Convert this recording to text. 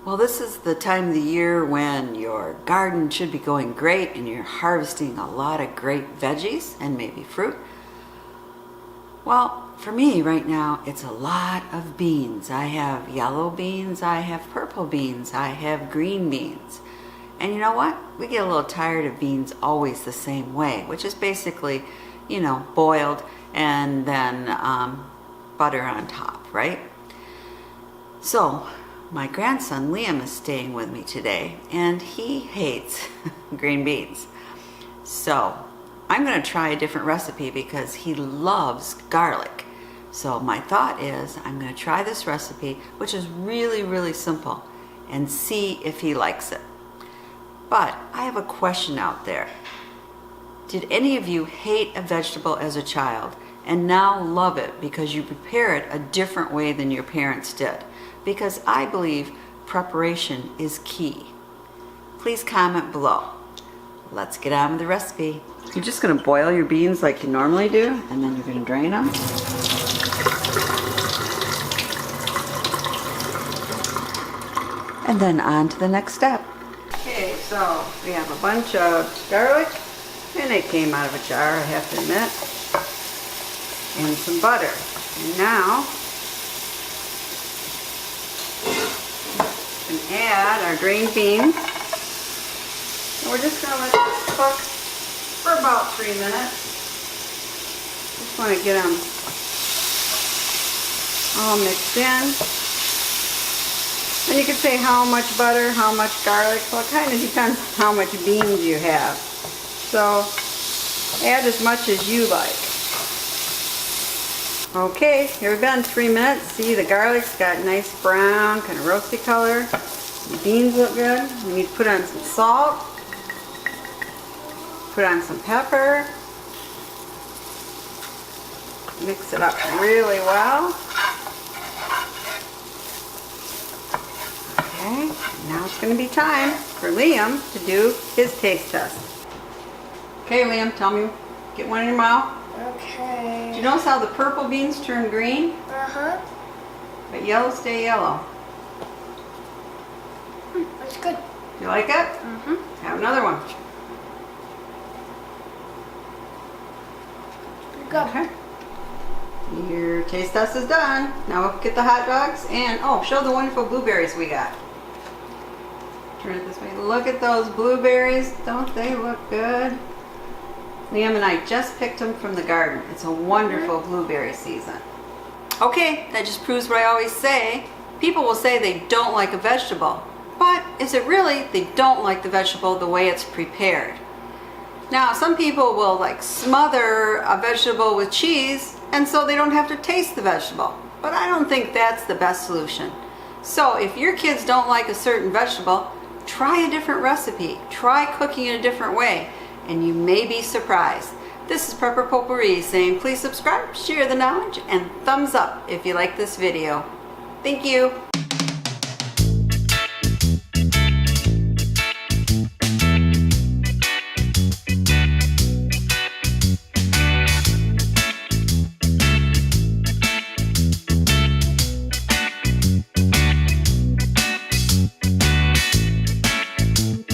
Well, this is the time of the year when your garden should be going great and you're harvesting a lot of great veggies and maybe fruit. Well, for me right now, it's a lot of beans. I have yellow beans, I have purple beans, I have green beans. And you know what? We get a little tired of beans always the same way, which is basically, boiled and then butter on top, right? So, my grandson Liam is staying with me today, and he hates green beans. So, I'm going to try a different recipe because he loves garlic. So my thought is I'm going to try this recipe, which is really, really simple, and see if he likes it. But I have a question out there. Did any of you hate a vegetable as a child and now love it because you prepare it a different way than your parents did? Because I believe preparation is key. Please comment below. Let's get on with the recipe. You're just going to boil your beans like you normally do, and then you're going to drain them. And then on to the next step. Okay, so we have a bunch of garlic, and it came out of a jar, I have to admit, and some butter. And now, we can add our green beans. And we're just going to let this cook for about 3 minutes. Just want to get them all mixed in. And you could say how much butter, how much garlic. Well, it kind of depends on how much beans you have. So add as much as you like. Okay, here we've been 3 minutes. See, the garlic's got nice brown, kind of roasty color. The beans look good. We need to put on some salt. Put on some pepper. Mix it up really well. Okay, now it's going to be time for Liam to do his taste test. Okay, Liam, tell me, get one in your mouth. Okay. Do you notice how the purple beans turn green? Uh-huh. But yellow stay yellow. That's good. You like it? Mm-hmm. Have another one. Good. Okay. Your taste test is done. Now we'll get the hot dogs and, show the wonderful blueberries we got. Turn it this way. Look at those blueberries. Don't they look good? Liam and I just picked them from the garden. It's a wonderful blueberry season. Okay, that just proves what I always say. People will say they don't like a vegetable, but is it really they don't like the vegetable the way it's prepared? Now, some people will smother a vegetable with cheese, and so they don't have to taste the vegetable. But I don't think that's the best solution. So if your kids don't like a certain vegetable, try a different recipe. Try cooking it a different way, and you may be surprised. This is Potpourri saying please subscribe, share the knowledge, and thumbs up if you like this video. Thank you.